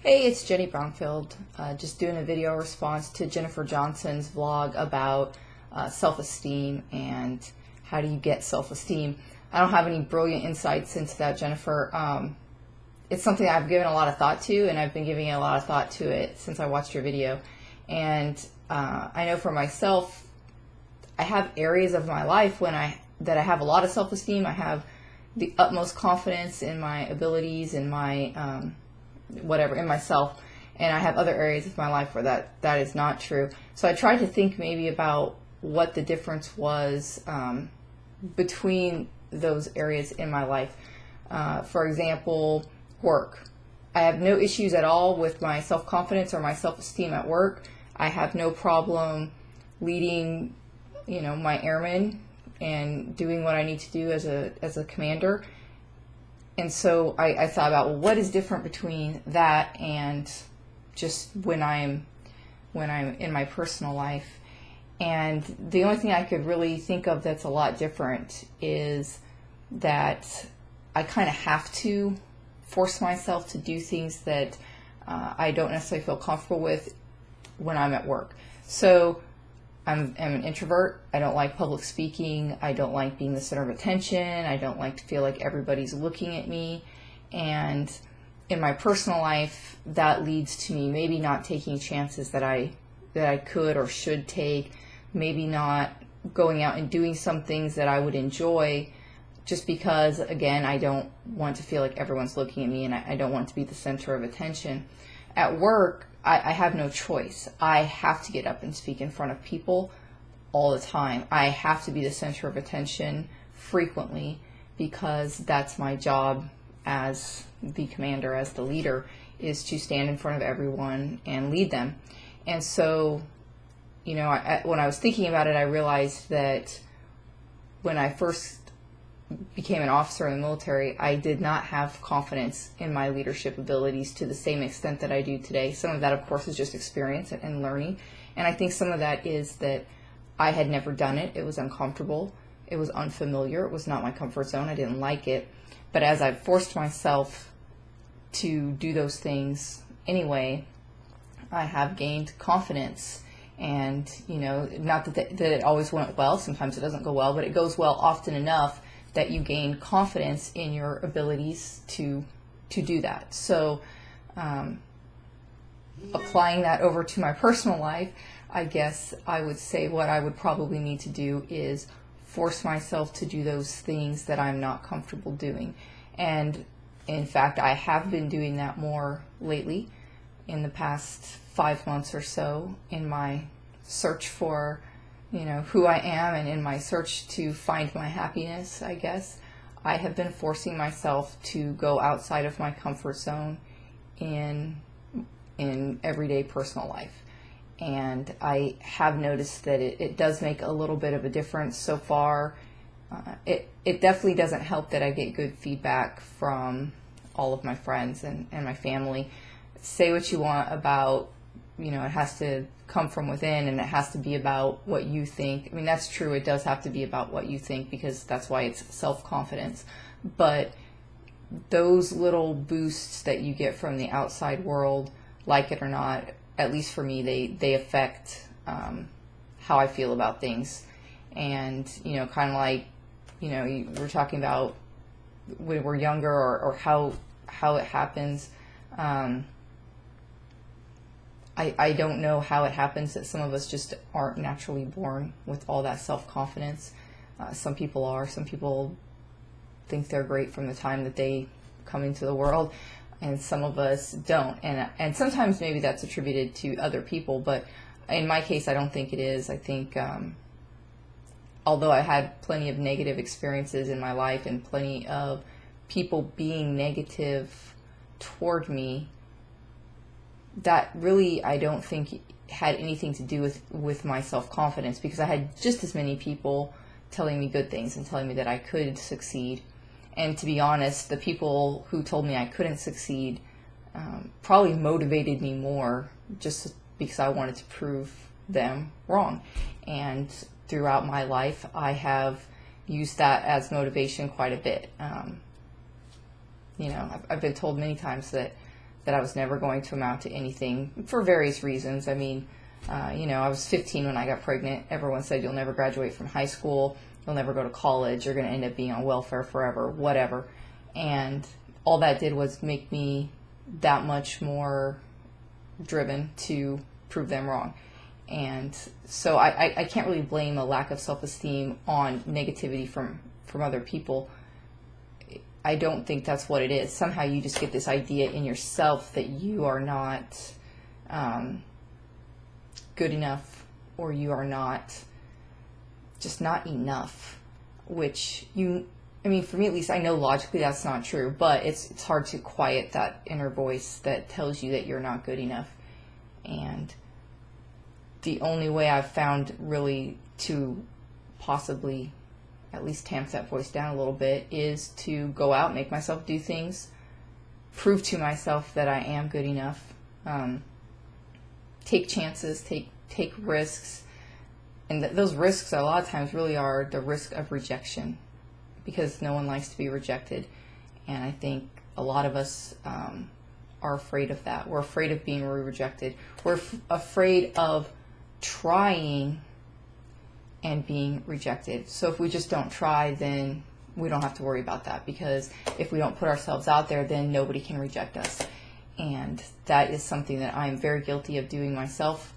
Hey, it's Jenny Brownfield, just doing a video response to Jennifer Johnson's vlog about self-esteem and how do you get self-esteem. I don't have any brilliant insights into that, Jennifer. It's something I've given a lot of thought to, and I've been giving a lot of thought to it since I watched your video. And I know for myself, I have areas of my life that I have a lot of self-esteem. I have the utmost confidence in my abilities, in my in myself, and I have other areas of my life where that is not true. So I tried to think maybe about what the difference was between those areas in my life. For example, work. I have no issues at all with my self-confidence or my self-esteem at work. I have no problem leading, my airmen and doing what I need to do as a commander. And so I thought about, well, what is different between that and just when I'm in my personal life? And the only thing I could really think of that's a lot different is that I kind of have to force myself to do things that I don't necessarily feel comfortable with when I'm at work. So I'm an introvert. I don't like public speaking. I don't like being the center of attention. I don't like to feel like everybody's looking at me. And in my personal life, that leads to me maybe not taking chances that I could or should take, maybe not going out and doing some things that I would enjoy, just because, again, I don't want to feel like everyone's looking at me, and I don't want to be the center of attention. At work, I have no choice. I have to get up and speak in front of people all the time. I have to be the center of attention frequently because that's my job as the commander, as the leader, is to stand in front of everyone and lead them. And so, when I was thinking about it, I realized that when I first became an officer in the military, I did not have confidence in my leadership abilities to the same extent that I do today. Some of that, of course, is just experience and learning. And I think some of that is that I had never done it. It was uncomfortable. It was unfamiliar. It was not my comfort zone. I didn't like it. But as I forced myself to do those things anyway, I have gained confidence. And, not that it always went well. Sometimes it doesn't go well, but it goes well often enough that you gain confidence in your abilities to do that. So applying that over to my personal life, I guess I would say what I would probably need to do is force myself to do those things that I'm not comfortable doing. And in fact, I have been doing that more lately in the past 5 months or so in my search for who I am, and in my search to find my happiness, I guess, I have been forcing myself to go outside of my comfort zone in everyday personal life. And I have noticed that it does make a little bit of a difference so far. It definitely doesn't help that I get good feedback from all of my friends and my family. Say what you want about, it has to come from within, and it has to be about what you think. I mean, that's true. It does have to be about what you think, because that's why it's self-confidence. But those little boosts that you get from the outside world, like it or not, at least for me, they affect how I feel about things. And, kind of like, we're talking about when we're younger or how it happens. I don't know how it happens that some of us just aren't naturally born with all that self-confidence. Some people are. Some people think they're great from the time that they come into the world, and some of us don't. And sometimes maybe that's attributed to other people, but in my case, I don't think it is. I think although I had plenty of negative experiences in my life and plenty of people being negative toward me, that really, I don't think, had anything to do with my self-confidence, because I had just as many people telling me good things and telling me that I could succeed. And to be honest, the people who told me I couldn't succeed probably motivated me more, just because I wanted to prove them wrong. And throughout my life, I have used that as motivation quite a bit. I've been told many times that that I was never going to amount to anything for various reasons. I mean, I was 15 when I got pregnant. Everyone said you'll never graduate from high school, you'll never go to college, you're going to end up being on welfare forever, whatever. And all that did was make me that much more driven to prove them wrong. And so I can't really blame a lack of self-esteem on negativity from other people. I don't think that's what it is. Somehow you just get this idea in yourself that you are not good enough, or you are just not enough, which for me at least, I know logically that's not true, but it's hard to quiet that inner voice that tells you that you're not good enough. And the only way I've found really to possibly at least tamp that voice down a little bit is to go out, make myself do things, prove to myself that I am good enough, take chances, take risks. And those risks a lot of times really are the risk of rejection, because no one likes to be rejected. And I think a lot of us are afraid of that. We're afraid of being rejected. We're afraid of trying and being rejected. So if we just don't try, then we don't have to worry about that, because if we don't put ourselves out there, then nobody can reject us. And that is something that I am very guilty of doing myself,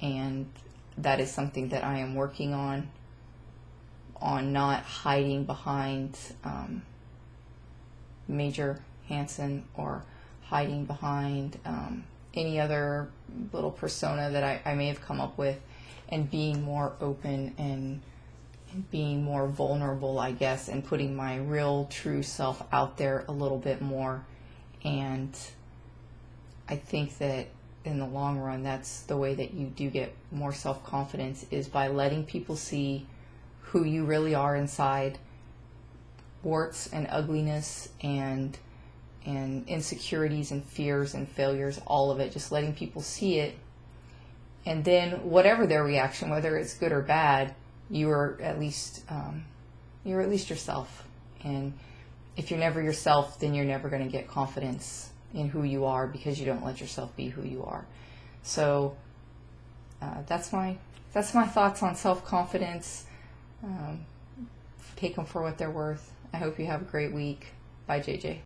and that is something that I am working on not hiding behind Major Hansen, or hiding behind any other little persona that I may have come up with, and being more open and being more vulnerable, I guess, and putting my real true self out there a little bit more. And I think that in the long run, that's the way that you do get more self-confidence, is by letting people see who you really are inside, warts and ugliness and insecurities and fears and failures, all of it, just letting people see it. And then whatever their reaction, whether it's good or bad, you're at least yourself. And if you're never yourself, then you're never going to get confidence in who you are, because you don't let yourself be who you are. So that's my thoughts on self-confidence. Take them for what they're worth. I hope you have a great week. Bye, JJ.